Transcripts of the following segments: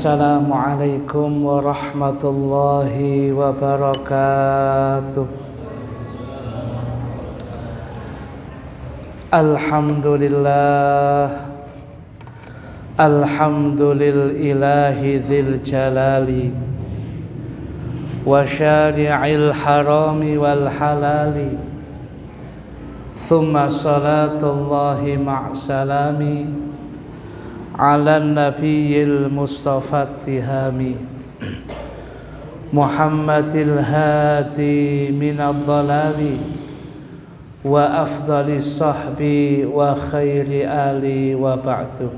Assalamualaikum warahmatullahi wabarakatuh. Alhamdulillah, alhamdulillahi dzil jalali wa syari'il harami wal halali, thumma salatullahi ma'salami ala nabiyil mustafa tihami Muhammadil hadi minad dhalali wa afdalis sahbi wa khairi ali wa ba'du.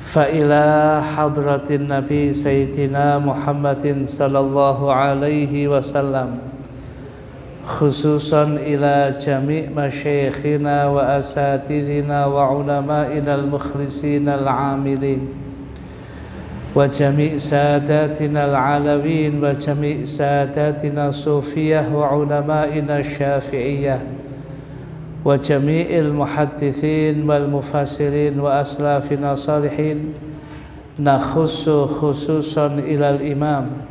Fa ila hadratin nabi sayyidina Muhammadin sallallahu alaihi wasallam, khususan ila jami' masyayikhina wa asatidina wa ulama'ina al-mukhlisina al-amilin wa jami' sadatina al-alawin wa jami' sadatina sufiyah wa ulama'ina syafi'iyah wa jami'il muhaddithin wal mufassirin wa aslafina salihin, nakhussu khususan ilal imam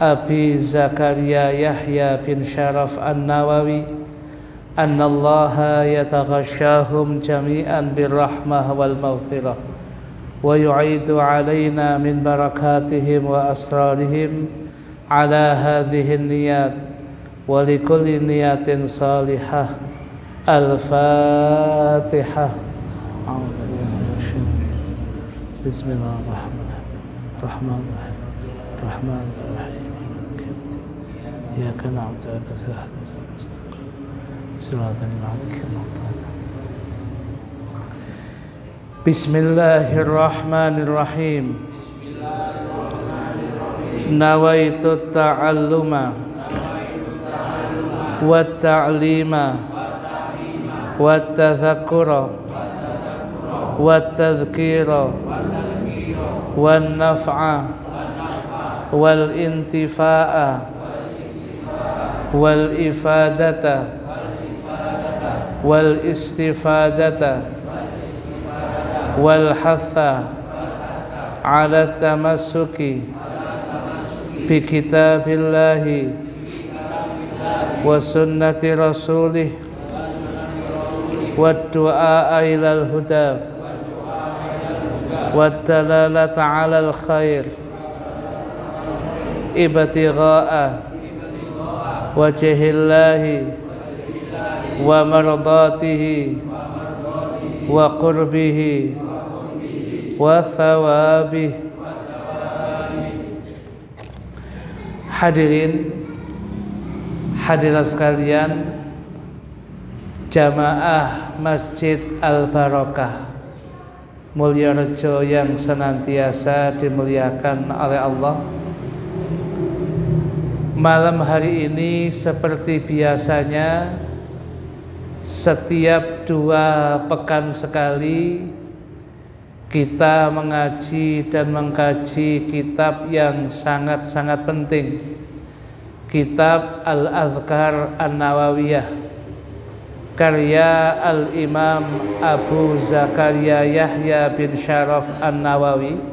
Abi Zakaria Yahya bin Sharaf An-Nawawi annallaha yataghashahum jami'an birrahmah wal maghfirah wa yu'idu alaina min barakatihim wa asrarihim ala hadhihi niyat wa likulli niyatin salihah. Al-Fatihah. Bismillahirrahmanirrahim. Rahmanirrahim. Iyyaka na'budu wa iyyaka nasta'in. Shiratal ladzina an'amta 'alaihim. Bismillahirrahmanirrahim. Nawaitu ta'alluma wa ta'lima wa tadhakkura wa tadhkira wa naf'a wal intifa'a wal ifadata wal istifadata wal hatha ala tamassuki bi kitabillahi wa sunnati rasulih wa du'a ilal huda wa dalalata ala al khair ibtigha'a wajhillahi wa mardatihi wa qurbihi wa thawabihi. Hadirin hadirat sekalian, jamaah Masjid Al-Barakah Mulyarejo yang senantiasa dimuliakan oleh Allah. Malam hari ini seperti biasanya setiap 2 pekan sekali kita mengaji dan mengkaji kitab yang sangat-sangat penting, kitab Al-Adhkar An-Nawawiyah karya Al-Imam Abu Zakaria Yahya bin Sharaf An-Nawawi,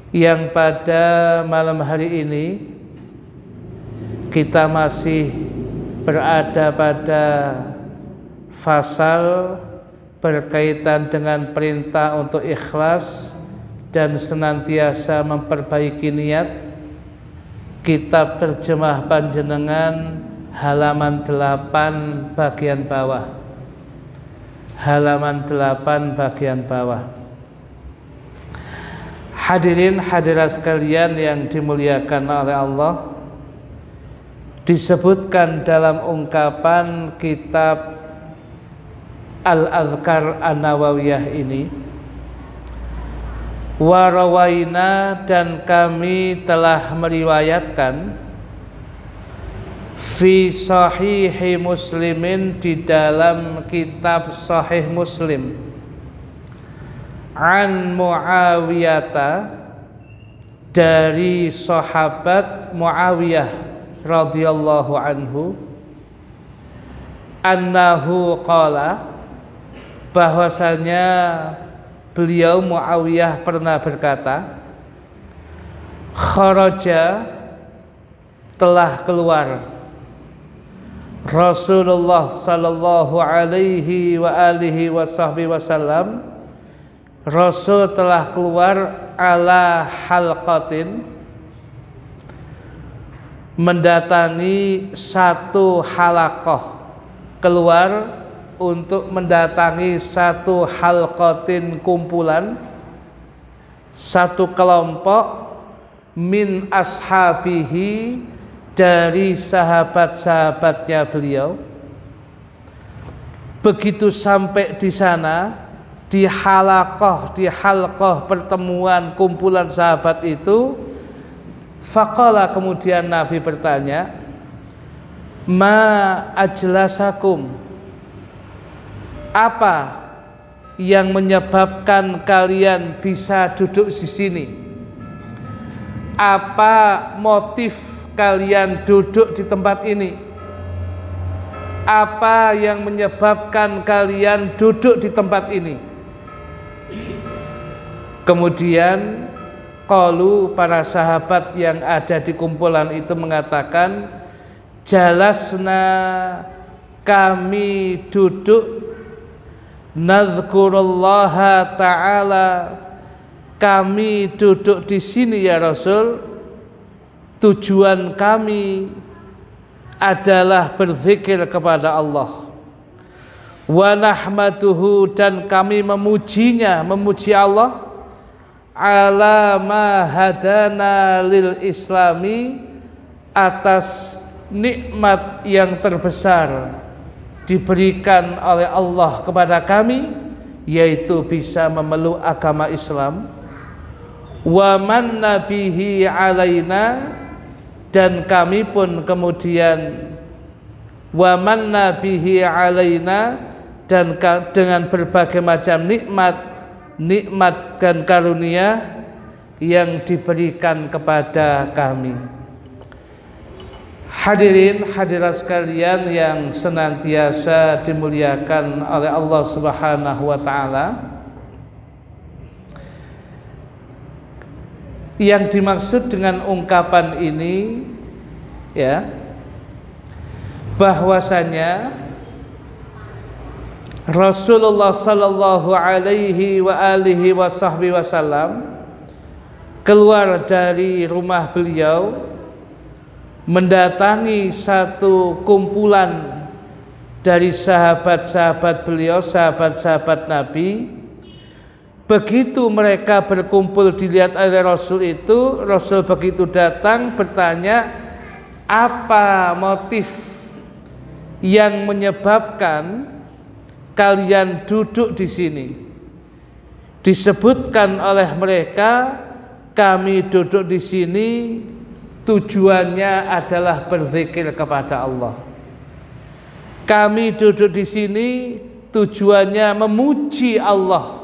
yang pada malam hari ini kita masih berada pada fasal berkaitan dengan perintah untuk ikhlas dan senantiasa memperbaiki niat. Kitab terjemah panjenengan halaman 8 bagian bawah, halaman 8 bagian bawah. Hadirin hadirat sekalian yang dimuliakan oleh Allah, disebutkan dalam ungkapan kitab Al-Adhkar An-Nawawiyah ini, warawaina, dan kami telah meriwayatkan, fi sahihi muslimin, di dalam kitab sahih Muslim, an Muawiyata, dari sahabat Muawiyah radhiyallahu anhu, annahu qala, bahwasanya beliau Muawiyah pernah berkata, kharaja, telah keluar Rasulullah sallallahu alaihi wa alihi wasallam, Rasul telah keluar ala halqatin, mendatangi satu halaqah, keluar untuk mendatangi satu halqatin, kumpulan, satu kelompok, min ashabihi, dari sahabat-sahabatnya beliau. Begitu sampai di sana, di halaqah, di halqah pertemuan kumpulan sahabat itu, faqala, kemudian Nabi bertanya, ma ajlasakum, apa yang menyebabkan kalian bisa duduk di sini? Apa motif kalian duduk di tempat ini? Apa yang menyebabkan kalian duduk di tempat ini? Kemudian qalu, para sahabat yang ada di kumpulan itu mengatakan, jalasna, kami duduk, nadzkurullaha ta'ala, kami duduk di sini ya Rasul, tujuan kami adalah berzikir kepada Allah, wa nahmaduhu, dan kami memujinya, memuji Allah, ala ma hadana lil islami, atas nikmat yang terbesar diberikan oleh Allah kepada kami, yaitu bisa memeluk agama Islam, wa manna bihi alaina, dan kami pun kemudian wa manna bihi alaina, dan dengan berbagai macam nikmat dan karunia yang diberikan kepada kami. Hadirin hadirat sekalian yang senantiasa dimuliakan oleh Allah Subhanahu wa taala, yang dimaksud dengan ungkapan ini ya, bahwasanya Rasulullah sallallahu alaihi wa alihi wasallam keluar dari rumah beliau, mendatangi satu kumpulan dari sahabat-sahabat beliau, sahabat-sahabat Nabi. Begitu mereka berkumpul dilihat oleh Rasul itu, Rasul begitu datang bertanya, apa motif yang menyebabkan kalian duduk di sini? Disebutkan oleh mereka, kami duduk di sini tujuannya adalah berzikir kepada Allah. Kami duduk di sini tujuannya memuji Allah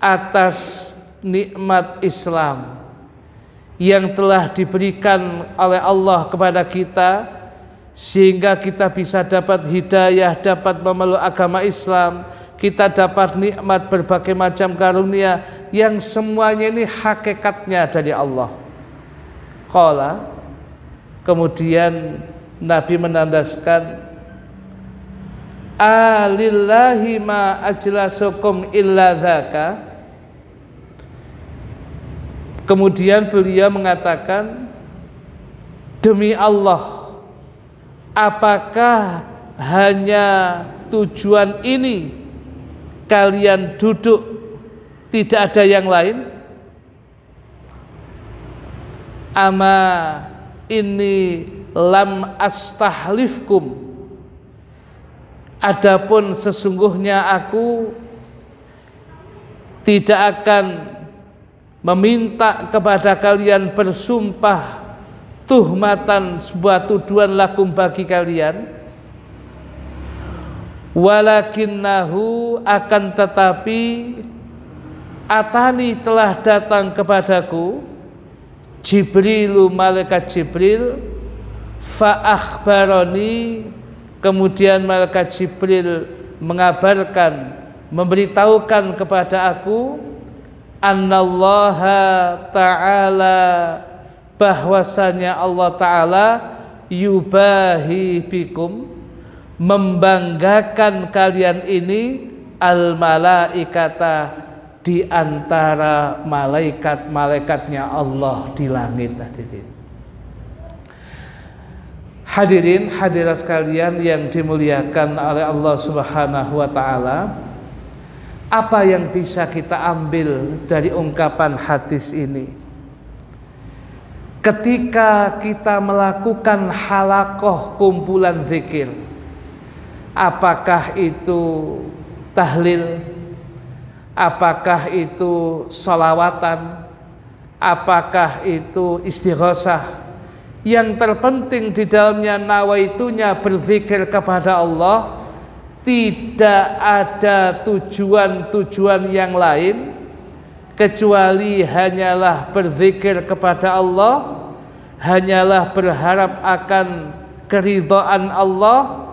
atas nikmat Islam yang telah diberikan oleh Allah kepada kita, sehingga kita bisa dapat hidayah, dapat memeluk agama Islam, kita dapat nikmat berbagai macam karunia yang semuanya ini hakikatnya dari Allah. Qala, kemudian Nabi menandaskan, alillahi ma ajlasukum illa dzaka. Kemudian beliau mengatakan, demi Allah, apakah hanya tujuan ini kalian duduk, tidak ada yang lain? Ama ini lam astahlifkum, adapun sesungguhnya aku tidak akan meminta kepada kalian bersumpah tuhmatan, sebuah tuduhan lakum bagi kalian, walakinnahu, akan tetapi, atani, telah datang kepadaku Jibrilu, malaikat Jibril, fa akhbaroni, kemudian malaikat Jibril mengabarkan, memberitahukan kepada aku annallaha ta'ala, bahwasanya Allah Ta'ala yubahi bikum, membanggakan kalian ini al malaikata, di antara malaikat-malaikatnya Allah di langit. Hadirin hadirat sekalian yang dimuliakan oleh Allah Subhanahu wa taala, apa yang bisa kita ambil dari ungkapan hadis ini? Ketika kita melakukan halaqah kumpulan zikir, apakah itu tahlil, apakah itu sholawatan, apakah itu istighosah, yang terpenting di dalamnya nawaitunya berzikir kepada Allah, tidak ada tujuan-tujuan yang lain kecuali hanyalah berzikir kepada Allah, hanyalah berharap akan keridhaan Allah,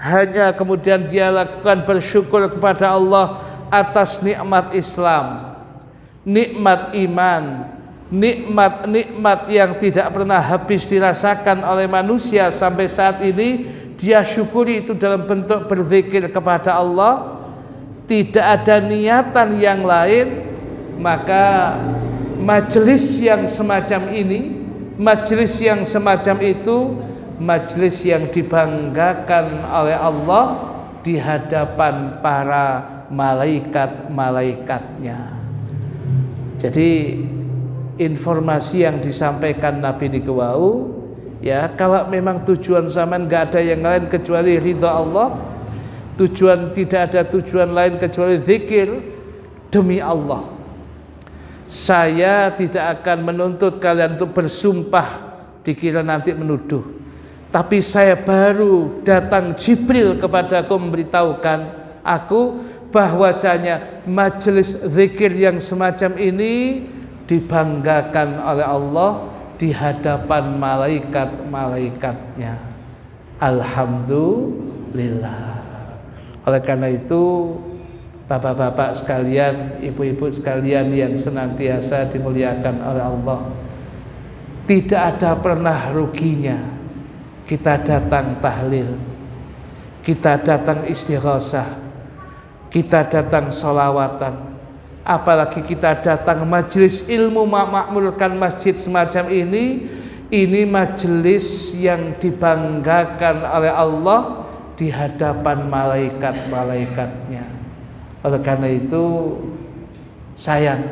hanya kemudian dia lakukan bersyukur kepada Allah atas nikmat Islam, nikmat iman, nikmat-nikmat yang tidak pernah habis dirasakan oleh manusia sampai saat ini. Dia syukuri itu dalam bentuk berzikir kepada Allah, tidak ada niatan yang lain. Maka majelis yang semacam ini, majelis yang semacam itu, majelis yang dibanggakan oleh Allah di hadapan para malaikat-malaikatnya. Jadi informasi yang disampaikan Nabi Nikawau, ya, kalau memang tujuan zaman nggak ada yang lain kecuali ridha Allah, tujuan tidak ada tujuan lain kecuali zikir, demi Allah saya tidak akan menuntut kalian untuk bersumpah dikira nanti menuduh, tapi saya baru datang Jibril kepadaku memberitahukan aku bahwasanya majelis zikir yang semacam ini dibanggakan oleh Allah di hadapan malaikat-malaikatnya. Alhamdulillah. Oleh karena itu, bapak-bapak sekalian, ibu-ibu sekalian yang senantiasa dimuliakan oleh Allah, tidak ada pernah ruginya kita datang tahlil, kita datang istighosah, kita datang sholawatan, apalagi kita datang majelis ilmu memakmurkan masjid semacam ini majelis yang dibanggakan oleh Allah di hadapan malaikat-malaikatnya. Oleh karena itu sayang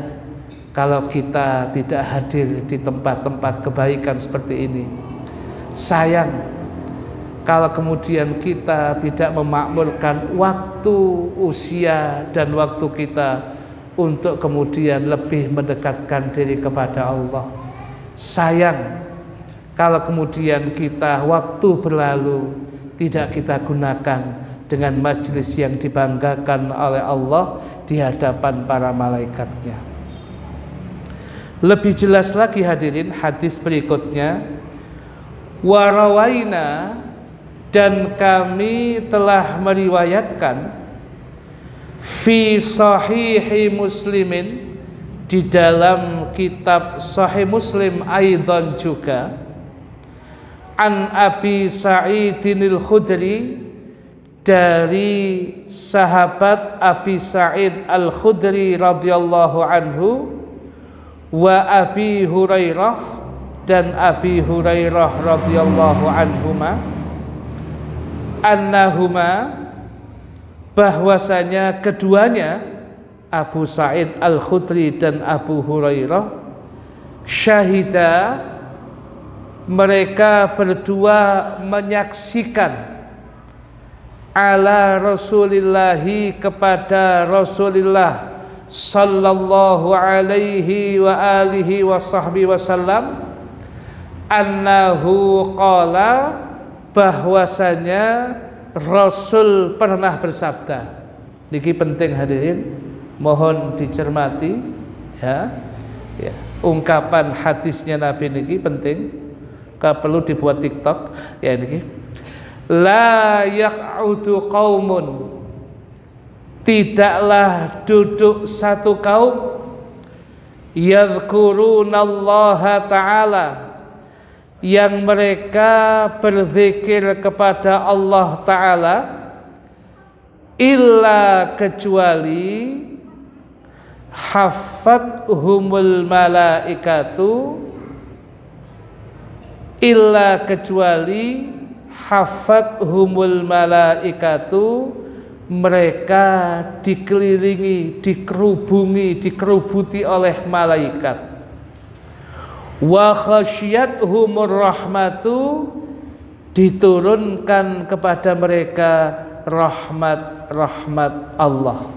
kalau kita tidak hadir di tempat-tempat kebaikan seperti ini. Sayang kalau kemudian kita tidak memakmurkan waktu, usia, dan waktu kita untuk kemudian lebih mendekatkan diri kepada Allah. Sayang kalau kemudian kita waktu berlalu tidak kita gunakan dengan majelis yang dibanggakan oleh Allah di hadapan para malaikatnya. Lebih jelas lagi hadirin hadis berikutnya, warawaina, dan kami telah meriwayatkan fi sahihi muslimin, di dalam kitab Sahih Muslim aidan juga, an Abi Sa'idil Khudri, dari sahabat Abi Sa'id Al-Khudri radhiyallahu anhu, wa Abi Hurairah, dan Abi Hurairah radhiyallahu anhuma, annahuma, bahwasanya keduanya Abu Sa'id Al-Khudri dan Abu Hurairah, syahida, mereka berdua menyaksikan ala Rasulillahi, kepada Rasulullah sallallahu alaihi wa alihi wa sahbihi wasallam, annahu qala, bahwasanya Rasul pernah bersabda. Niki penting hadirin, mohon dicermati ya. Ungkapan hadisnya Nabi niki penting, kalau perlu dibuat TikTok ya niki. La yaq'udu qaumun tidaklah duduk satu kaum yadhkurunallaha ta'ala, yang mereka berzikir kepada Allah Ta'ala, illa kecuali haffathumul malaikatu, illa kecuali haffathumul malaikatu, mereka dikelilingi, dikerubungi, dikerubuti oleh malaikat. Wa khasyiathumur rahmatu, diturunkan kepada mereka rahmat Allah.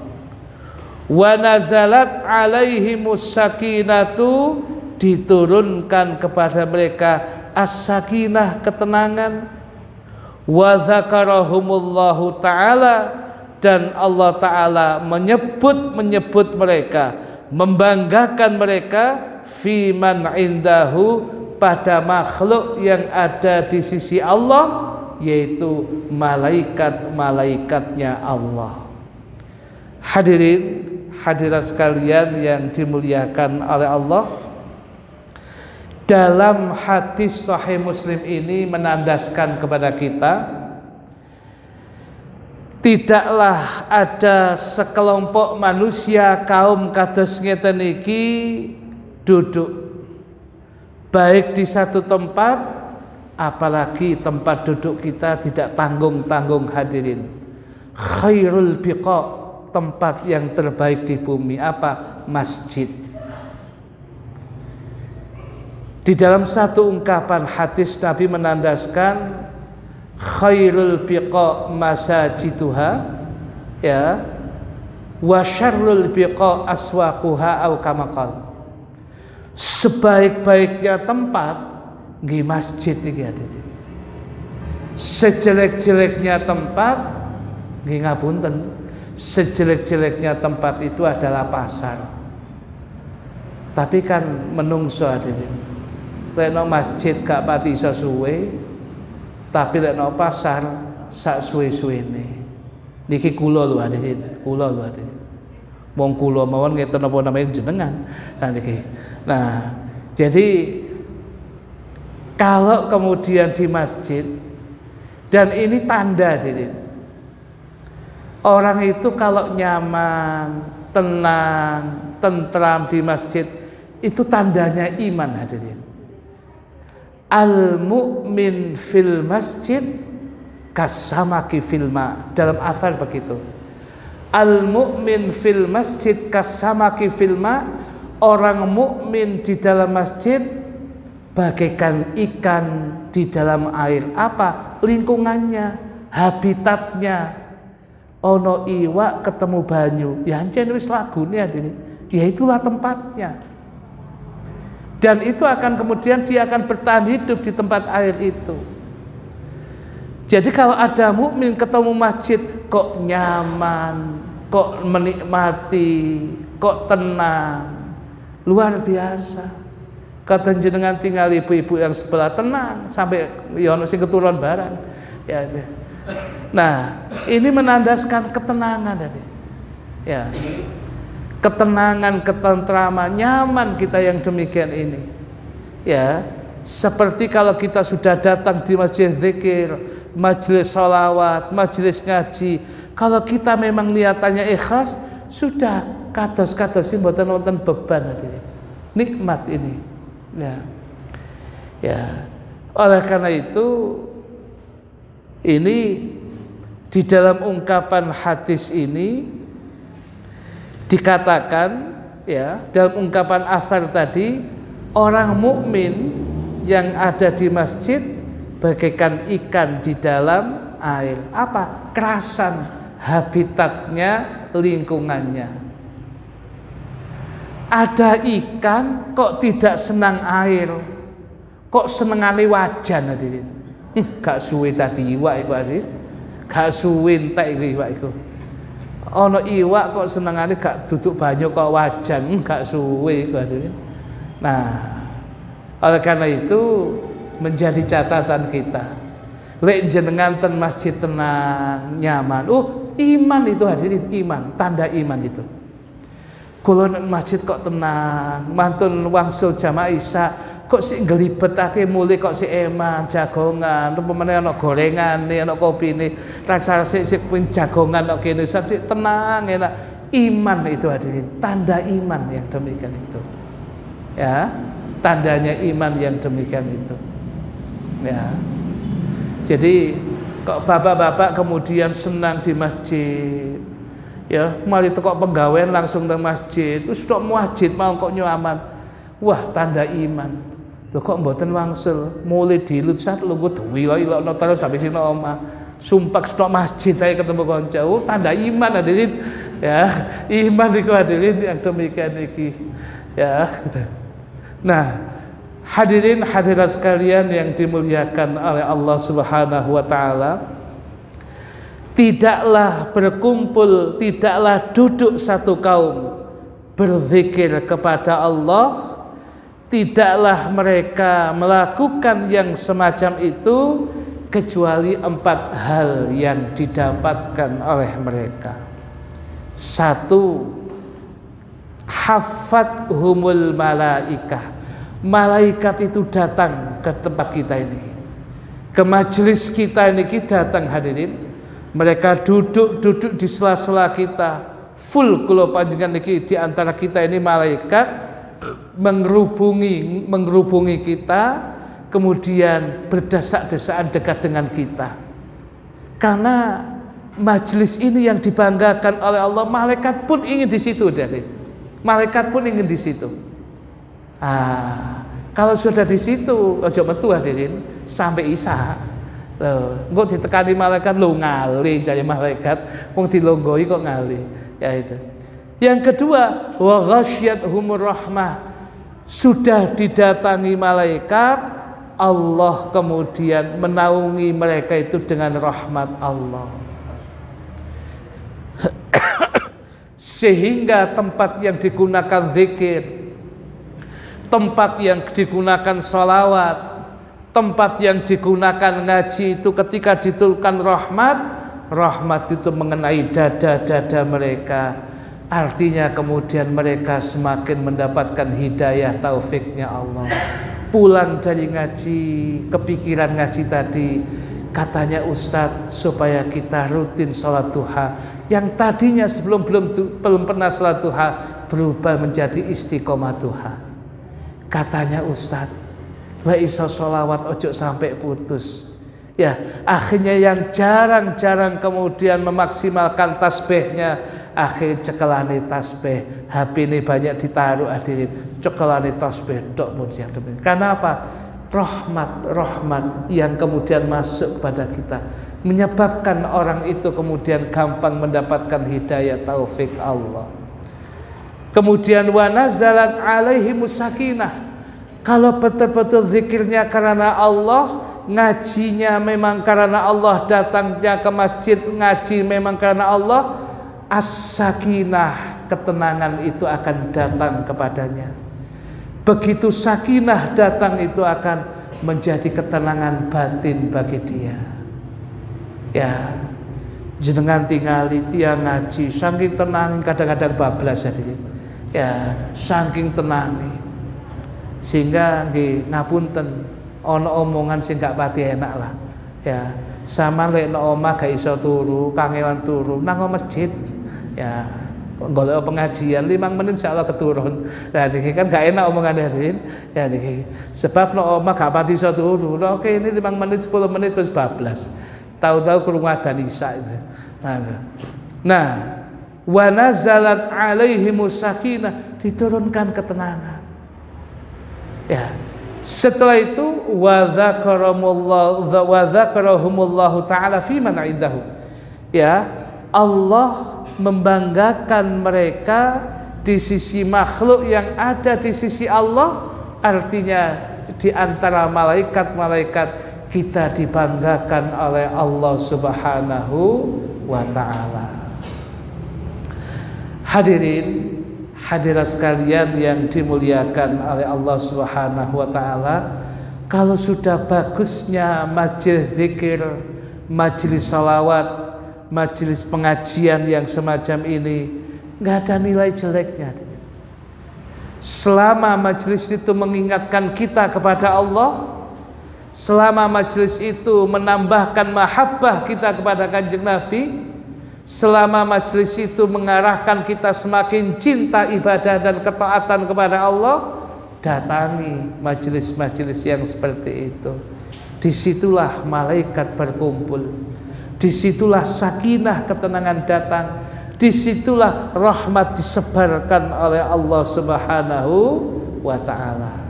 Wa nazalat alaihimus sakinatu, diturunkan kepada mereka as-sakinah, ketenangan. Wa dzakarahumullahu ta'ala, dan Allah Ta'ala menyebut mereka, membanggakan mereka, fi man indahu, pada makhluk yang ada di sisi Allah, yaitu malaikat-malaikatnya Allah. Hadirin hadirat sekalian yang dimuliakan oleh Allah, dalam hadis Sahih Muslim ini menandaskan kepada kita, tidaklah ada sekelompok manusia kaum kados ngeten iki duduk baik di satu tempat, apalagi tempat duduk kita tidak tanggung-tanggung. Hadirin, khairul biqa, tempat yang terbaik di bumi apa? Masjid. Di dalam satu ungkapan hadis Nabi menandaskan khairul biqa masajiduha, ya, wa syarrul biqa aswaquha, au kama qala. Sebaik-baiknya tempat nggih masjid iki hadirin. Sejelek-jeleknya tempat nggih ngapunten, sejelek-jeleknya tempat itu adalah pasar. Tapi kan menungso hadirin, lek nang masjid gak pati iso suwe, tapi lek nang pasar sak suwe-suwene. Niki kula lho hadirin, kula lho hadirin. Wong kula mawon ngeten apa namanya jenengan. Nah niki. Nah, jadi kalau kemudian di masjid, dan ini tanda hadirin, orang itu kalau nyaman, tenang, tentram di masjid, itu tandanya iman hadirin. Al-mu'min fil masjid kasamaki fil ma, dalam athar begitu. Al-mu'min fil masjid kasamaki fil ma, orang mukmin di dalam masjid bagaikan ikan di dalam air. Apa? Lingkungannya, habitatnya. Ono iwak ketemu banyu, ya ancen wis lagune hadirin. Ya itulah tempatnya. Dan itu akan kemudian dia akan bertahan hidup di tempat air itu. Jadi kalau ada mukmin ketemu masjid kok nyaman, kok menikmati, kok tenang, luar biasa. Kata jenengan tinggal ibu-ibu yang sebelah tenang sampai yono sing keturun barang. Ya. Nah, ini menandaskan ketenangan tadi. Ya. Ketenangan, ketentraman, nyaman kita yang demikian ini. Ya, seperti kalau kita sudah datang di masjid zikir, majelis sholawat, majelis ngaji, kalau kita memang niatannya ikhlas, sudah kados-kados mboten wonten beban hadirin. Nikmat ini. Ya. Ya. Oleh karena itu ini di dalam ungkapan hadis ini dikatakan, ya, dalam ungkapan athar tadi, orang mukmin yang ada di masjid bagaikan ikan di dalam air. Apa? Kerasan habitatnya, lingkungannya. Ada ikan kok tidak senang air, kok senengane wajan hadirin. Gak suwe tadi iwak iku hadirin, gak suwe entek iwak iku. Ono iwak kok senengane gak duduk banyu kok wajan, gak suwe iku hadirin. Nah, oleh karena itu menjadi catatan kita. Lek jenengan ten masjid tenang, nyaman, Iman itu hadirin, iman, tanda iman itu. Kula nang masjid kok tenang, mantun wangsul jamaah isya kok sik nglibetake mulih kok sik eman jagongan, upamane ana gorengane, ana kopine, rasa sik pun jagongan kok kene sik tenang enak. Iman itu hadirin, tanda iman yang demikian itu. Ya, tandanya iman yang demikian itu. Ya. Jadi kok bapak-bapak kemudian senang di masjid, ya mari tekok penggawean langsung nang masjid, terus tok masjid mau kok nyaman, wah tanda iman. Lho kok mboten wangsul, mulai dilut sat lungguh dewi lho ilokno terus sampai sini omah, sumpah stok masjid ae ketemu kanca, tanda iman hadirin, ya iman iku hadirin yang demikian iki, ya. Nah. Hadirin hadirat sekalian yang dimuliakan oleh Allah Subhanahu wa taala, tidaklah berkumpul, tidaklah duduk satu kaum berzikir kepada Allah, tidaklah mereka melakukan yang semacam itu kecuali 4 hal yang didapatkan oleh mereka. 1, hafathumul malaikah. Malaikat itu datang ke tempat kita ini, ke majelis kita ini, kita datang hadirin. Mereka duduk di sela-sela kita, full kula panjenengan niki di antara kita ini malaikat mengerubungi kita, kemudian berdesak-desakan dekat dengan kita. Karena majelis ini yang dibanggakan oleh Allah, malaikat pun ingin di situ hadirin. Malaikat pun ingin di situ. Kalau sudah di situ ojo metu hadirin sampai isya. Loh, engko ditekani malaikat lu ngali jaya malaikat wong dilonggoi kok ngali. Ya itu. Yang kedua, wa ghasyiyatuhumur rahmah. Sudah didatangi malaikat, Allah kemudian menaungi mereka itu dengan rahmat Allah. Sehingga tempat yang digunakan zikir, tempat yang digunakan sholawat, tempat yang digunakan ngaji itu ketika diturunkan rahmat itu mengenai dada-dada mereka. Artinya kemudian mereka semakin mendapatkan hidayah taufiknya Allah. Pulang dari ngaji, kepikiran ngaji tadi, katanya Ustadz supaya kita rutin sholat duha. Yang tadinya belum pernah sholat duha berubah menjadi istiqomah duha. Katanya Ustadz, la iso sholawat ojo sampai putus. Ya, akhirnya yang jarang-jarang kemudian memaksimalkan tasbihnya, akhir cekelane tasbih, HP ini banyak ditaruh hadirin, cekelane tasbih dok kemudian. Karena apa? Rahmat yang kemudian masuk kepada kita, menyebabkan orang itu kemudian gampang mendapatkan hidayah taufik Allah. Kemudian wa nazalat alaihimus sakinah. Kalau betul-betul zikirnya karena Allah, ngajinya memang karena Allah, datangnya ke masjid ngaji memang karena Allah, as-sakinah, ketenangan itu akan datang kepadanya. Begitu sakinah datang itu akan menjadi ketenangan batin bagi dia. Ya, jenengan tingali tiang ngaji saking tenang, kadang-kadang bablas hadirin. Ya, saking tenang sehingga nggih ngapunten ana omongan sing gak pati enak lah. Ya, sama lek nek omah gak iso turu, kangelan turu nang masjid. Ya, golek pengajian 5 menit insyaallah keturun. Nah niki kan gak enak omongan hadirin. Ya niki sebab nek omah gak pati iso turu. Oke ini 5 menit 10 menit terus bablas. Tahu-tahu krungu adzan isya itu. Nah, wa nazalat alaihimus sakinah, diturunkan ketenangan. Ya. Setelah itu wa dzakarahumullahu taala fi man indahu. Ya, Allah membanggakan mereka di sisi makhluk yang ada di sisi Allah, artinya di antara malaikat-malaikat kita dibanggakan oleh Allah Subhanahu wa taala. Hadirin hadirat sekalian yang dimuliakan oleh Allah Subhanahu wa taala, kalau sudah bagusnya majelis zikir, majelis salawat, majelis pengajian yang semacam ini nggak ada nilai jeleknya. Selama majelis itu mengingatkan kita kepada Allah, selama majelis itu menambahkan mahabbah kita kepada Kanjeng Nabi, selama majelis itu mengarahkan kita semakin cinta ibadah dan ketaatan kepada Allah, datangi majelis-majelis yang seperti itu. Disitulah malaikat berkumpul, disitulah sakinah ketenangan datang, disitulah rahmat disebarkan oleh Allah Subhanahu wa ta'ala.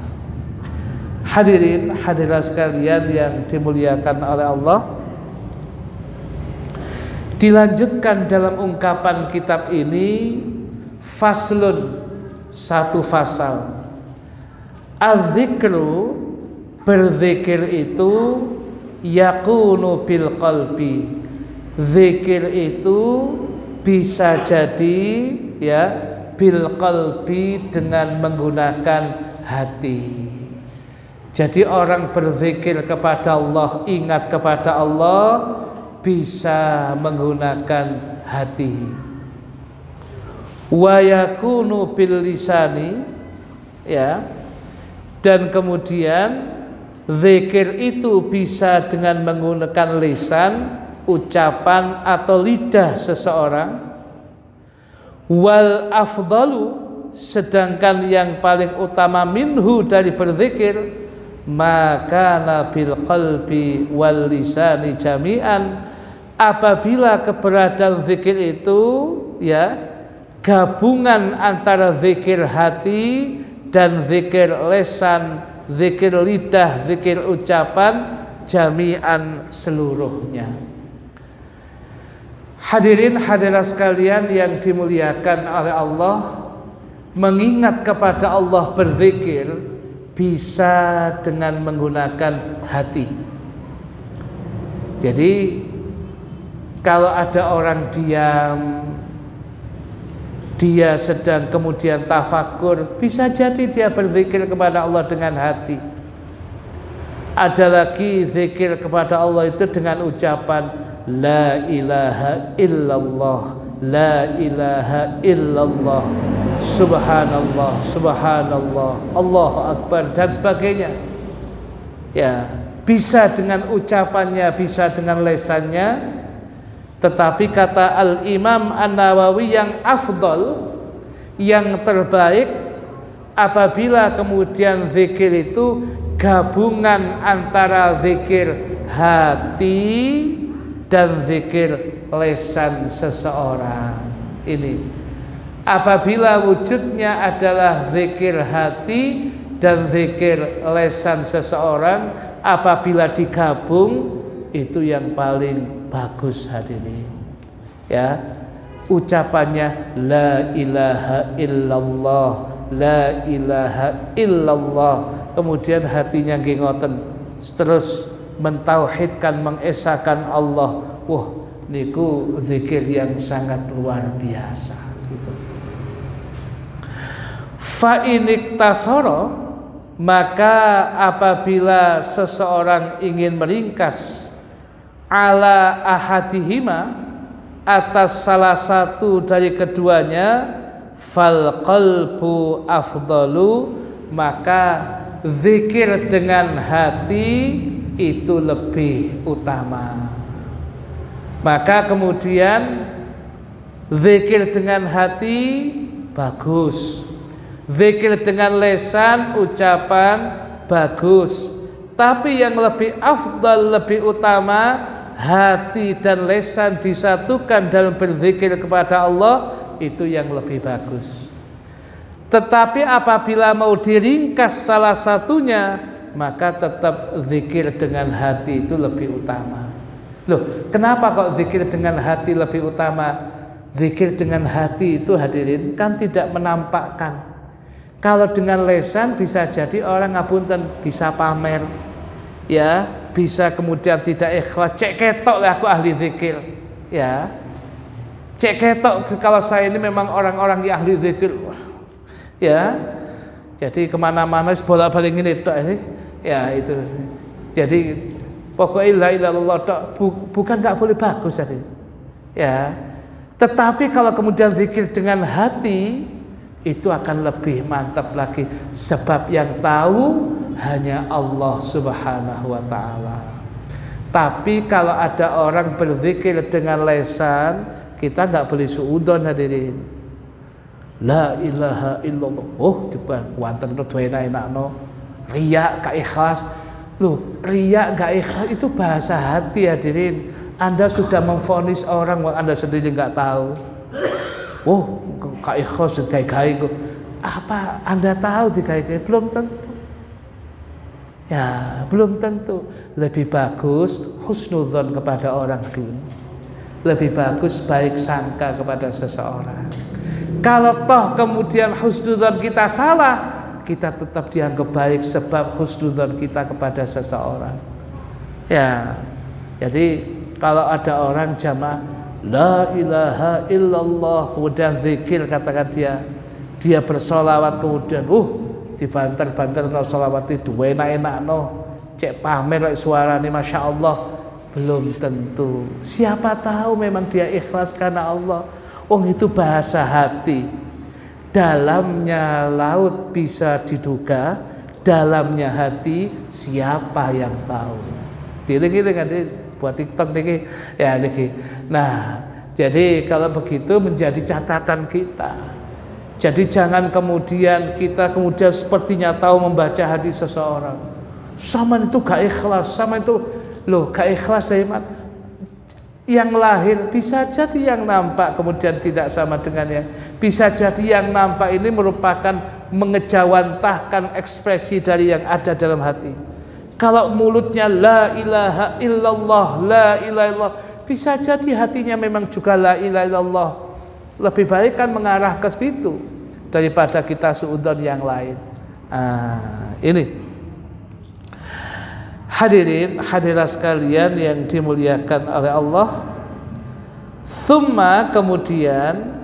Hadirin hadirat sekalian yang dimuliakan oleh Allah, dilanjutkan dalam ungkapan kitab ini, faslun, satu fasal. Az-zikru, berzikir itu yakunu bil qalbi. Zikir itu bisa jadi ya bil qalbi, dengan menggunakan hati. Jadi orang berzikir kepada Allah, ingat kepada Allah, bisa menggunakan hati. Wa yakunu bil lisani, ya, dan kemudian zikir itu bisa dengan menggunakan lisan, ucapan atau lidah seseorang. Wal afdalu, sedangkan yang paling utama minhu, dari berzikir, maka nabil qalbi wal lisani jami'an, apabila keberadaan zikir itu ya gabungan antara zikir hati dan zikir lisan, zikir lidah, zikir ucapan, jami'an, seluruhnya. Hadirin hadirat sekalian yang dimuliakan oleh Allah, mengingat kepada Allah, berzikir bisa dengan menggunakan hati. Jadi kalau ada orang diam, dia sedang kemudian tafakur, bisa jadi dia berzikir kepada Allah dengan hati. Ada lagi zikir kepada Allah itu dengan ucapan la ilaha illallah, la ilaha illallah, subhanallah, subhanallah, Allahu akbar, dan sebagainya. Ya, bisa dengan ucapannya, bisa dengan lesannya. Tetapi kata Al-Imam An-Nawawi, yang afdal, yang terbaik, apabila kemudian zikir itu gabungan antara zikir hati dan zikir lesan seseorang. Ini apabila wujudnya adalah zikir hati dan zikir lesan seseorang, apabila digabung, itu yang paling bagus. Hadirin, ya, ucapannya la ilaha illallah, la ilaha illallah, kemudian hatinya nggih ngoten terus mentauhidkan, mengesahkan Allah. Wah, niku zikir yang sangat luar biasa gitu. Fa iniktasara, maka apabila seseorang ingin meringkas ala ahadihima, atas salah satu dari keduanya, fal qalbu afdalu, maka zikir dengan hati itu lebih utama. Maka kemudian zikir dengan hati bagus, zikir dengan lesan, ucapan bagus, tapi yang lebih afdal, lebih utama, hati dan lesan disatukan dalam berzikir kepada Allah, itu yang lebih bagus. Tetapi apabila mau diringkas salah satunya, maka tetap zikir dengan hati itu lebih utama. Loh, kenapa kok zikir dengan hati lebih utama? Zikir dengan hati itu, hadirin, kan tidak menampakkan. Kalau dengan lesan bisa jadi orang ngapunten, bisa pamer, ya, bisa kemudian tidak ikhlas. Cek ketok lah aku ahli zikir, ya. Cek ketok kalau saya ini memang orang-orang yang ahli zikir, ya. Jadi kemana-mana bolak-balik ini tok, ya itu. Jadi pokoknya la ilaha illallah tok, bukan nggak boleh bagus, jadi. Ya. Tetapi kalau kemudian zikir dengan hati itu akan lebih mantap lagi, sebab yang tahu hanya Allah Subhanahu wa taala. Tapi kalau ada orang berzikir dengan lisan, kita nggak boleh suudon hadirin. La ilaha illallah. Oh, dibuat wonten enak-enakno. Riya gak ikhlas. Loh, riya gak ikhlas itu bahasa hati hadirin. Anda sudah memvonis orang yang Anda sendiri nggak tahu. Oh, gak ikhlas gai-gai. Apa Anda tahu digai-gai? Belum tentu. Ya, belum tentu. Lebih bagus husnudzon kepada orang dulu. Lebih bagus baik sangka kepada seseorang. Kalau toh kemudian husnudzon kita salah, kita tetap dianggap baik sebab husnudzon kita kepada seseorang. Ya, jadi kalau ada orang jamaah la ilaha illallah kemudian zikir, katakan dia bersolawat kemudian dibanter-banter no solawat itu enak-enak no cek pamer like suara nih masya Allah, belum tentu. Siapa tahu memang dia ikhlas karena Allah. Itu bahasa hati. Dalamnya laut bisa diduga, dalamnya hati siapa yang tahu. Diling-iling kan buat TikTok niki ya niki. Nah, jadi kalau begitu menjadi catatan kita. Jadi jangan kemudian kita sepertinya tahu membaca hati seseorang. Sama itu gak ikhlas, sama itu gak ikhlas dari mana? Yang lahir bisa jadi yang nampak kemudian tidak sama dengannya. Bisa jadi yang nampak ini merupakan mengejawantahkan ekspresi dari yang ada dalam hati. Kalau mulutnya la ilaha illallah, la ilaha illallah, bisa jadi hatinya memang juga la ilaha illallah. Lebih baik kan mengarah ke situ daripada kita suudon yang lain. Ini hadirin hadirat sekalian yang dimuliakan oleh Allah. Thumma kemudian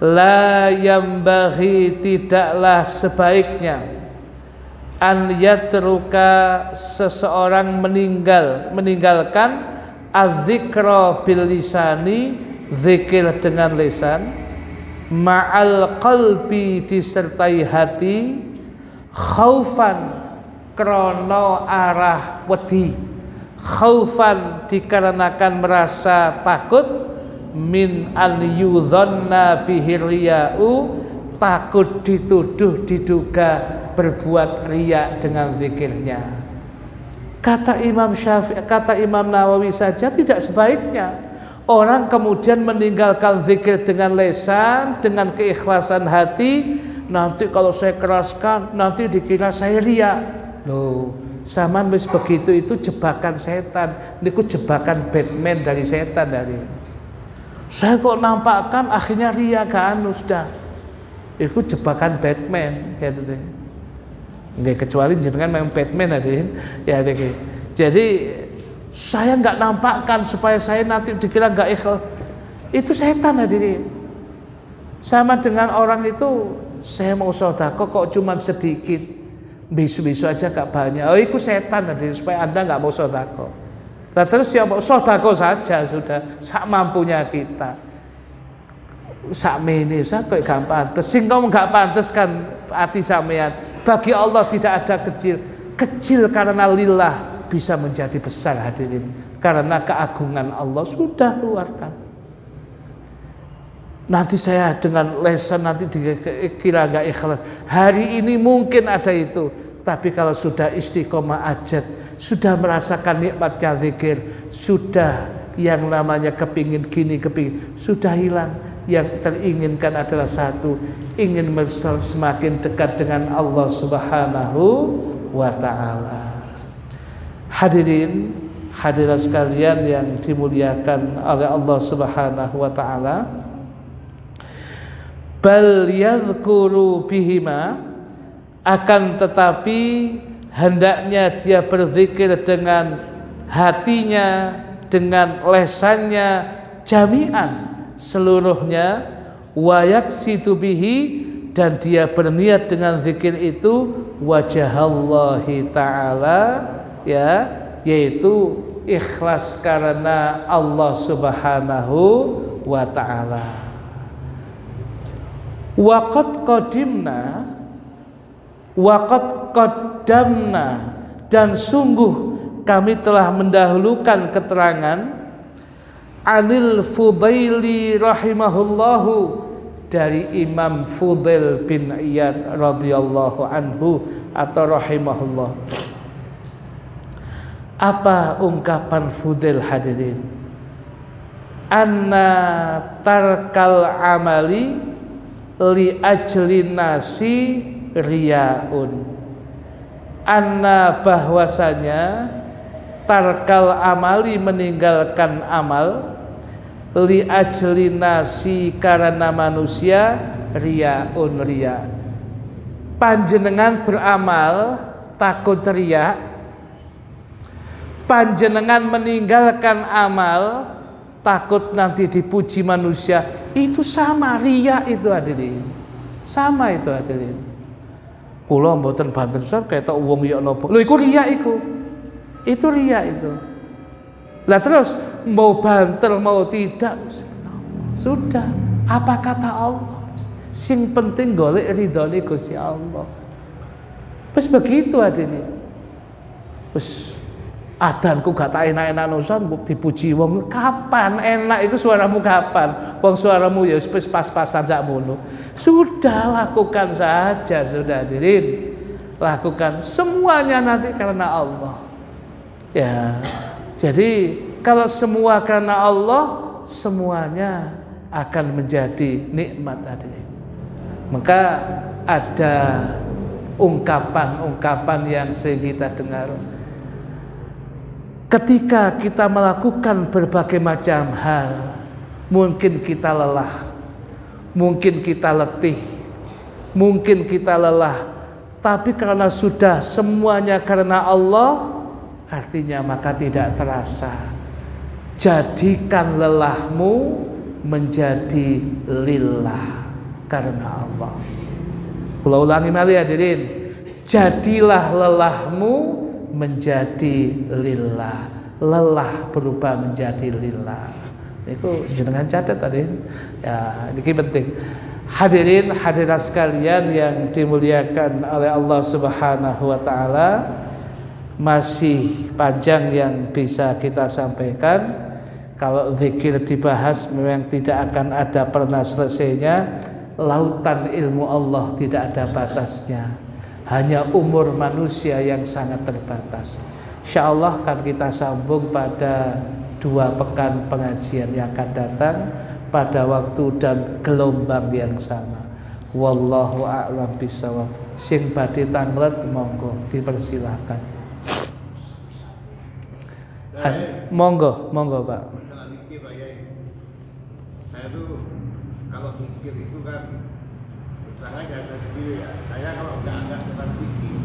la yambaghi tidaklah sebaiknya an yatruka seseorang meninggalkan adzikra bil lisani, zikir dengan lisan, ma'al qalbi disertai hati, khaufan krono arah wedi, khaufan dikarenakan merasa takut, min an yudhanna bihi riya'u, takut dituduh diduga berbuat riya dengan zikirnya. Kata Imam Syafi'i, kata Imam Nawawi saja tidak sebaiknya orang kemudian meninggalkan zikir dengan lisan, dengan keikhlasan hati. Nanti kalau saya keraskan nanti dikira saya riya. Loh, zaman wis begitu itu jebakan setan. Niku jebakan Batman dari setan dari. Saya kok nampakkan akhirnya riya gak sudah. Itu jebakan Batman gitu deh. Nggak, kecuali jenengan memang Batman hadirin ya deh. Jadi saya nggak nampakkan supaya saya nanti dikira nggak ikhlas. Itu setan hadirin. Sama dengan orang itu, saya mau sedekah kok cuma sedikit, bisu-bisu aja gak banyak. Itu setan hadirin, supaya Anda nggak mau sedekah. Nah, terus ya mau sedekah saja sudah, sak mampunya kita. Sak mene Ustaz kok gak pantes. Sing kau gak pantes kan hati sampean. Bagi Allah tidak ada kecil. Kecil karena lillah bisa menjadi besar hadirin. Karena keagungan Allah sudah keluarkan. Nanti saya dengan lesan nanti dikira gak ikhlas. Hari ini mungkin ada itu. Tapi kalau sudah istiqomah ajat, sudah merasakan nikmatnya zikir, sudah yang namanya kepingin gini, kepingin, sudah hilang. Yang teringinkan adalah satu, ingin semakin dekat dengan Allah Subhanahu wa ta'ala. Hadirin hadirat sekalian yang dimuliakan oleh Allah Subhanahu wa ta'ala, bal yadhkuru bihima, akan tetapi hendaknya dia berzikir dengan hatinya, dengan lesannya jami'an, seluruhnya, wayaksitu bihi, dan dia berniat dengan zikir itu wajahallahi ta'ala, ya, yaitu ikhlas karena Allah Subhanahu wa ta'ala. Waqad qaddamna, dan sungguh kami telah mendahulukan keterangan anil Fudaili rahimahullahu, dari Imam Fudail bin Iyad radhiyallahu anhu atau rahimahullah. Apa ungkapan Fudail hadirin? Anna tarkal amali li ajli nasi riyaun. Anna, bahwasanya tarkal amali, meninggalkan amal, li ajli nasi, karena manusia, riyaun, riya. Panjenengan beramal takut riya, panjenengan meninggalkan amal takut nanti dipuji manusia, itu sama riya itu hadirin. Sama itu hadirin. Kula mboten banten Ustaz ketok wong ya napa. Lho iku riya iku. Itu riya itu. Lah terus mau banter mau tidak, sudah. Apa kata Allah? Sing penting golek ridhone Gusti Allah. Wis begitu hadirin. Wis adanku gak tak enak-enak Ustaz, dipuji wong. Kapan enak itu suaramu kapan? Wong suaramu ya wis pas-pasan sakmono. Sudah, lakukan saja, sudah hadirin. Lakukan semuanya nanti karena Allah. Ya. Jadi kalau semua karena Allah, semuanya akan menjadi nikmat hadirin. Maka ada ungkapan-ungkapan yang sering kita dengar. Ketika kita melakukan berbagai macam hal, mungkin kita lelah, mungkin kita letih, mungkin kita lelah, tapi karena sudah semuanya karena Allah, artinya maka tidak terasa. Jadikan lelahmu menjadi lillah karena Allah. Kula ulangi malih hadirin, jadilah lelahmu menjadi lillah. Lelah berubah menjadi lillah. Itu jenengan catat tadi. Ya, ini penting. Hadirin hadirat sekalian yang dimuliakan oleh Allah Subhanahu wa taala, masih panjang yang bisa kita sampaikan. Kalau zikir dibahas memang tidak akan ada pernah selesainya. Lautan ilmu Allah tidak ada batasnya. Hanya umur manusia yang sangat terbatas. Insyaallah akan kita sambung pada 2 pekan pengajian yang akan datang, pada waktu dan gelombang yang sama. Wallahu a'lam bishawab. Sing badhe tanglet monggo dipersilakan. Monggo Pak. Saya tuh kalau pikir itu kan saya sendiri ya. Saya kalau nggak ada tempat pikir,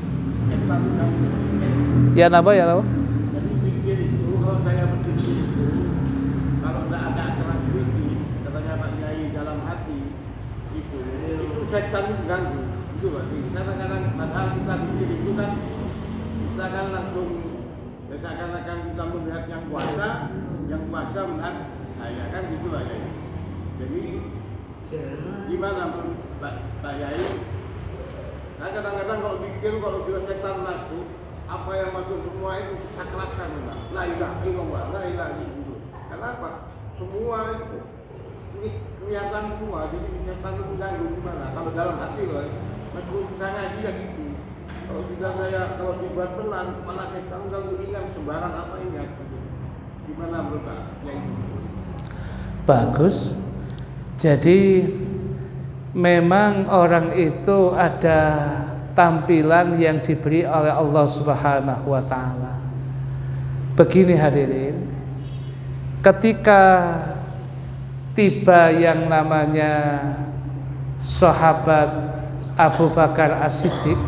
ya napa? Jadi pikir itu kalau saya berpikir itu, kalau nggak ada tempat pikir, katanya Pak Yai dalam hati itu setan itu ganggu. Itu berarti kadang-kadang padahal kita pikir itu kan kita kan langsung seakan-akan kita melihat yang puasa melihat saya kan gitu aja. Jadi gimana Pak Yai? Saya kadang-kadang kalau pikir kalau sudah setan masuk, apa yang masuk semua itu sakrakan, la ilaha illallah, la ilaha illallah. Kenapa? Semua itu kelihatan semua, jadi setan itu ganggu gimana? Kalau dalam hati loh, masuk sana aja gitu. Kalau tidak kalau dibuat pelan, malah setan ganggu ingat sembarang apa ingat. Gimana menurut Pak Yai? Bagus. Jadi memang orang itu ada tampilan yang diberi oleh Allah Subhanahu wa taala. Begini hadirin, ketika tiba yang namanya sahabat Abu Bakar As-Siddiq,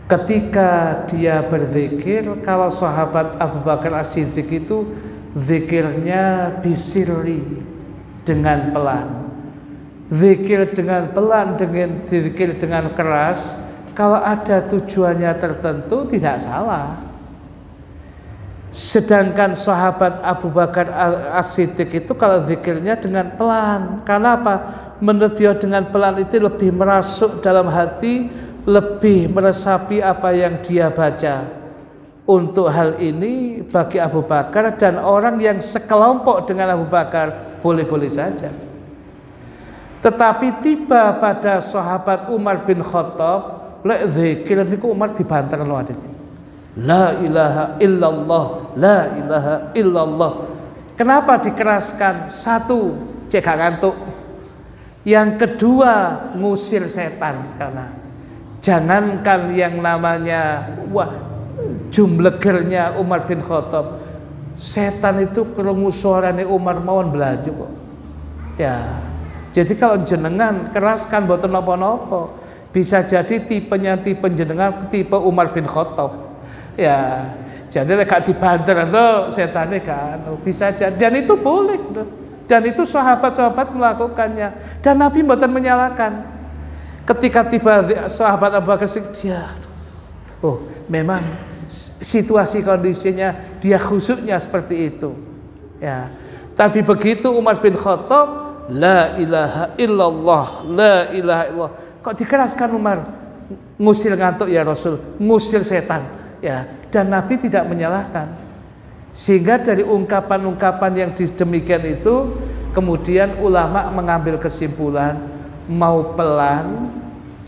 ketika dia berzikir, kalau sahabat Abu Bakar As-Siddiq itu zikirnya bisirli, dengan pelan. Zikir dengan pelan, dengan zikir dengan keras, kalau ada tujuannya tertentu tidak salah. Sedangkan sahabat Abu Bakar As-Siddiq itu kalau zikirnya dengan pelan. Karena apa? Menurut beliau dengan pelan itu lebih merasuk dalam hati, lebih meresapi apa yang dia baca. Untuk hal ini bagi Abu Bakar dan orang yang sekelompok dengan Abu Bakar boleh-boleh saja. Tetapi tiba pada sahabat Umar bin Khattab, lek zikir niku Umar dibanter lho adine. La ilaha illallah, la ilaha illallah. Kenapa dikeraskan? Satu, cek gak ngantuk. Yang kedua, ngusir setan. Karena jangankan yang namanya jumlegernya Umar bin Khattab, setan itu krungu suarane Umar mawon belaju kok. Ya. Jadi kalau jenengan keraskan mboten napa-napa, bisa jadi tipenya tipe jenengan tipe Umar bin Khattab. Ya, jadi gak dibanter lho setane kan, bisa jadi, dan itu boleh, dan itu sahabat-sahabat melakukannya, dan Nabi mboten menyalahkan. Ketika tiba sahabat Abu Bakar dia, memang situasi kondisinya dia khusyuknya seperti itu. Ya, tapi begitu Umar bin Khattab, la ilaha illallah, la ilaha illallah, kok dikeraskan Umar, ngusir ngantuk ya Rasul, ngusir setan. Ya, dan Nabi tidak menyalahkan. Sehingga dari ungkapan-ungkapan yang demikian itu kemudian ulama mengambil kesimpulan, mau pelan,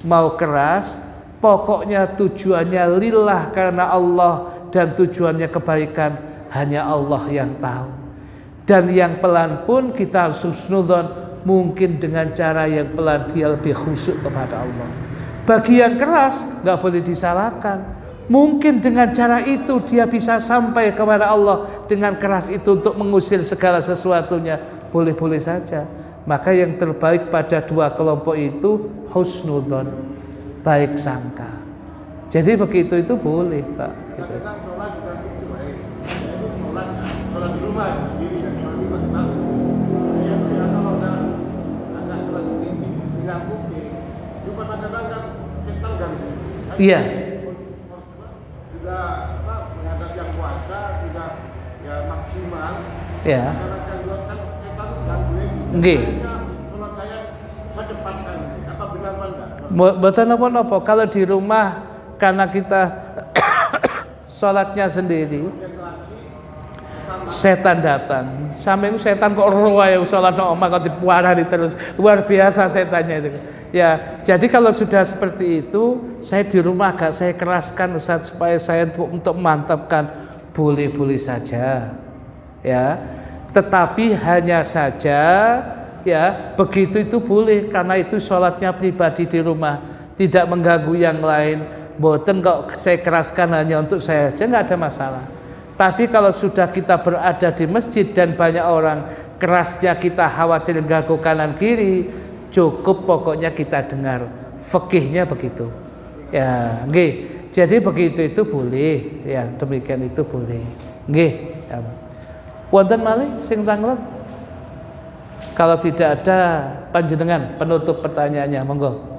mau keras, pokoknya tujuannya lillah karena Allah dan tujuannya kebaikan hanya Allah yang tahu. Dan yang pelan pun kita harus husnudzon, mungkin dengan cara yang pelan dia lebih khusyuk kepada Allah. Bagi yang keras nggak boleh disalahkan. Mungkin dengan cara itu dia bisa sampai kepada Allah dengan keras itu untuk mengusir segala sesuatunya, boleh-boleh saja. Maka yang terbaik pada dua kelompok itu husnudzon, baik sangka. Jadi begitu itu boleh, Pak. Gitu. Sholat di rumah sendiri dan mandi pagi-pagi. Ya kalau udah agak sholat ini tinggal bukti, cuma kadang-kadang setan kan. Iya. Sudah menghadap yang puasa sudah ya maksimal. Ya. Kadang-kadang kan setan gangguin. Nggih. Sholat saya cepatkan. Apa benar enggak? Betul apa-apa. Kalau di rumah karena kita sholatnya sendiri, setan datang. Sampai itu setan kok roe sholat omah kok dipuarani terus. Luar biasa setannya itu. Ya, jadi kalau sudah seperti itu, saya di rumah agak saya keraskan Ustaz supaya saya untuk memantapkan, boleh-boleh saja. Ya. Tetapi hanya saja ya, begitu itu boleh karena itu sholatnya pribadi di rumah, tidak mengganggu yang lain. Boten kok saya keraskan hanya untuk saya saja, nggak ada masalah. Tapi kalau sudah kita berada di masjid dan banyak orang, kerasnya kita khawatir ganggu kanan kiri, cukup pokoknya kita dengar. Fikihnya begitu. Ya, nggih. Jadi begitu itu boleh, ya demikian itu boleh. Nggih. Ya. Wonten malih sing tanglet? Kalau tidak ada panjenengan penutup pertanyaannya, monggo.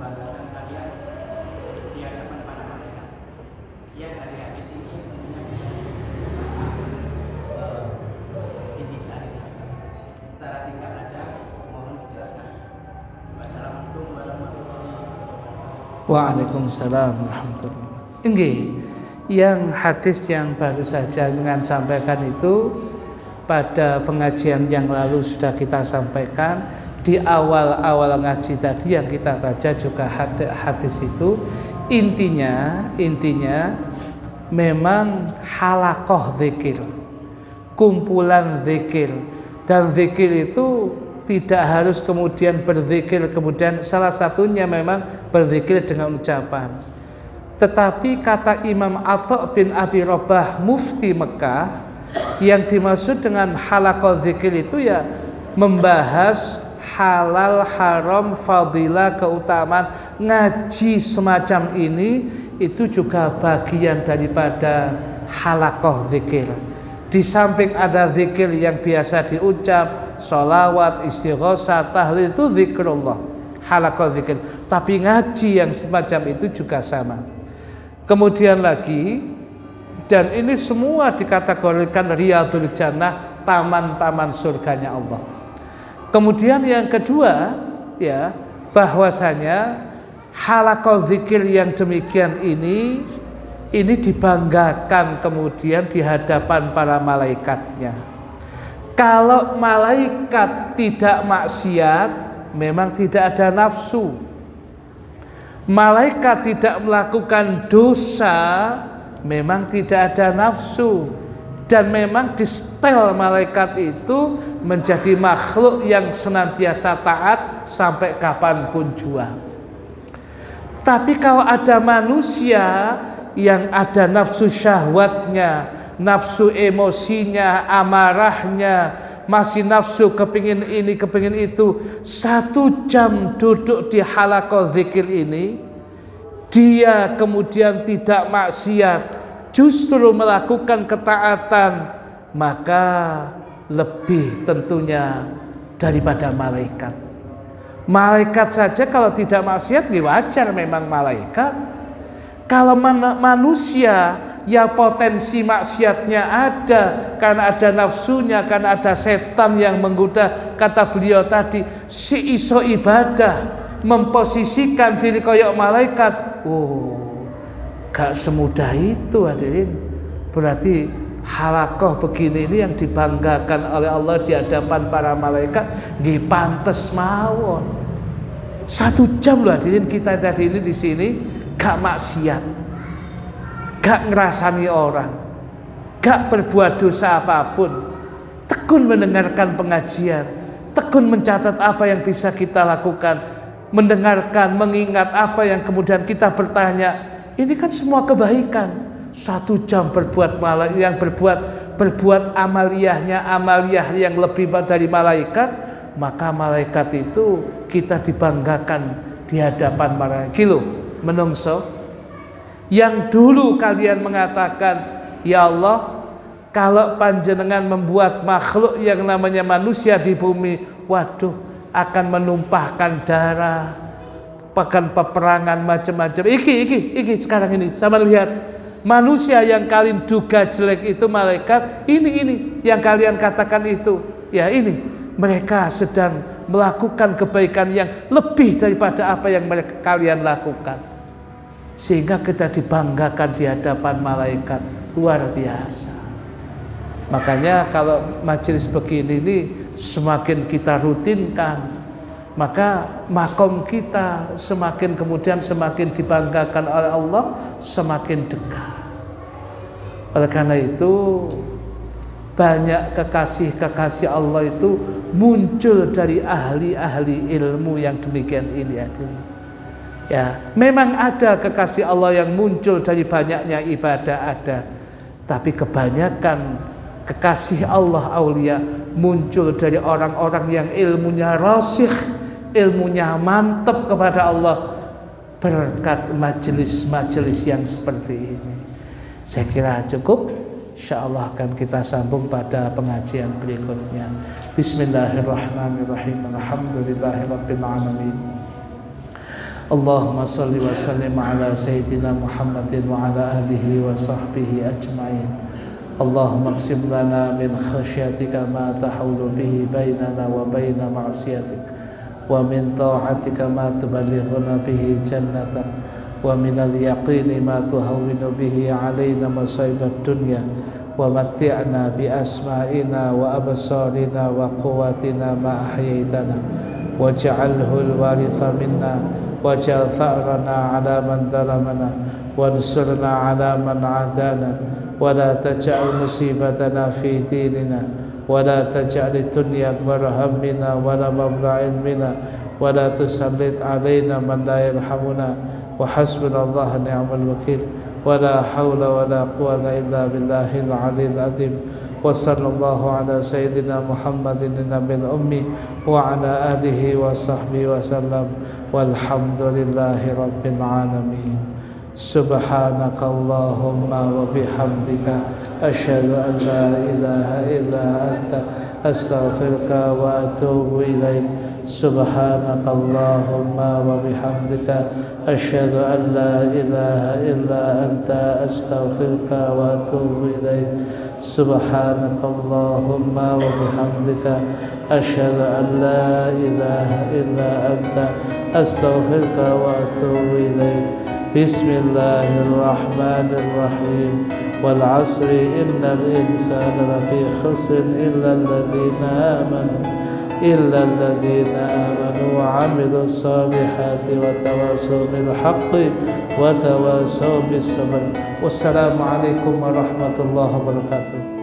membanggakan kalian di hadapan para malaikat. Yang dari hadis ini tentunya bisa ini saya secara singkat aja mohon dijelaskan. Wassalamualaikum warahmatullahi wabarakatuh. Waalaikumsalam warahmatullahi wabarakatuh. Nggih, yang hadis yang baru saja dengan sampaikan itu pada pengajian yang lalu sudah kita sampaikan. Di awal-awal ngaji tadi yang kita baca juga hadis itu intinya memang halaqah zikir, kumpulan zikir, dan zikir itu tidak harus kemudian berzikir kemudian salah satunya memang berzikir dengan ucapan. Tetapi kata Imam Atha bin Abi Rabah mufti Mekah, yang dimaksud dengan halaqah zikir itu ya membahas halal, haram, fadilah, keutamaan. Ngaji semacam ini itu juga bagian daripada halaqah zikir. Di samping ada zikir yang biasa diucap, sholawat, istighosah, tahlil, itu zikrullah, halaqah zikir. Tapi ngaji yang semacam itu juga sama. Kemudian lagi, dan ini semua dikategorikan riyadul jannah, taman-taman surganya Allah. Kemudian yang kedua, ya, bahwasanya halaqah zikir yang demikian ini dibanggakan kemudian di hadapan para malaikatnya. Kalau malaikat tidak maksiat, memang tidak ada nafsu. Malaikat tidak melakukan dosa, memang tidak ada nafsu. Dan memang di setel malaikat itu menjadi makhluk yang senantiasa taat sampai kapanpun jua. Tapi kalau ada manusia yang ada nafsu syahwatnya, nafsu emosinya, amarahnya, masih nafsu kepingin ini, kepingin itu, 1 jam duduk di halaqah zikir ini, dia kemudian tidak maksiat, justru melakukan ketaatan, maka lebih tentunya daripada malaikat. Malaikat saja kalau tidak maksiat wajar memang malaikat. Kalau manusia ya potensi maksiatnya ada, karena ada nafsunya, karena ada setan yang menggoda. Kata beliau tadi, si iso ibadah memposisikan diri koyok malaikat. Gak semudah itu hadirin. Berarti halaqah begini ini yang dibanggakan oleh Allah di hadapan para malaikat, nggih pantes mawon. 1 jam loh hadirin kita tadi ini di sini gak maksiat, gak ngerasani orang, gak berbuat dosa apapun, tekun mendengarkan pengajian, tekun mencatat apa yang bisa kita lakukan, mendengarkan, mengingat apa yang kemudian kita bertanya. Ini kan semua kebaikan. 1 jam berbuat yang berbuat amaliyah yang lebih dari malaikat, maka malaikat itu kita dibanggakan di hadapan malaikat. Kilo menungso yang dulu kalian mengatakan, ya Allah, kalau panjenengan membuat makhluk yang namanya manusia di bumi, waduh, akan menumpahkan darah, bahkan peperangan macam-macam. Iki sekarang ini sama lihat manusia yang kalian duga jelek itu malaikat, ini yang kalian katakan itu, ya ini mereka sedang melakukan kebaikan yang lebih daripada apa yang kalian lakukan, sehingga kita dibanggakan di hadapan malaikat. Luar biasa. Makanya kalau majelis begini ini semakin kita rutinkan, maka makom kita semakin kemudian semakin dibanggakan oleh Allah, semakin dekat. Oleh karena itu banyak kekasih-kekasih Allah itu muncul dari ahli-ahli ilmu yang demikian ini. Ya, memang ada kekasih Allah yang muncul dari banyaknya ibadah ada, tapi kebanyakan kekasih Allah aulia muncul dari orang-orang yang ilmunya rasikh, ilmunya mantap kepada Allah berkat majelis-majelis yang seperti ini. Saya kira cukup. Insyaallah akan kita sambung pada pengajian berikutnya. Bismillahirrahmanirrahim. Alhamdulillahirabbil alamin. Allahumma salli wa sallim ala sayyidina Muhammadin wa ala alihi wa sahbihi ajma'in. Allahumma qsim lana min khasyatika ma tahulu bihi bainana wa baina ma'siyatik, wa min ta'atika ma tuballighuna bihi jannatak, wa min al-yaqini ma tuhawwinu bihi alaina masaibat dunya, wa matti'na bi asma'ina wa absarina wa quwwatina ma ahyaitana, waj'alhu al-waritha minna waj'al tha'rana 'ala man zalamana wansurna 'ala man 'adana wa la taj'al musibatana fi dinina wa la taj'al ad-dunya akbar hammina wa la mablagha ilmina wa la tusallit 'alaina man la yarhamuna wa hasbunallahu ni'mal wakil wa la hawla wa la quwwata illa billahil 'aliyyil 'azim. Wa sallallahu ala sayyidina Muhammadin nabil ummi wa ala alihi wa sahbihi wa sallam, walhamdulillahi rabbil alamin. Subhanakallahumma wa bihamdika asyhadu an la ilaha illa anta astaghfiruka wa atubu ilaik. Subhanakallahumma wa bihamdika asyhadu an la ilaha illa anta astaghfiruka wa atubu ilaik. Subhanakallahumma wa bihamdika asyhadu an la ilaha illa anta astaghfiruka wa atubu ilaik. Bismillahirrahmanirrahim. Wal 'asri innal insana lafi khusrin illa alladhina amanu wa 'amilus solihati wa tawasaw bil haqqi wa tawasaw bis sabr. Wassalamu alaikum warahmatullahi wabarakatuh.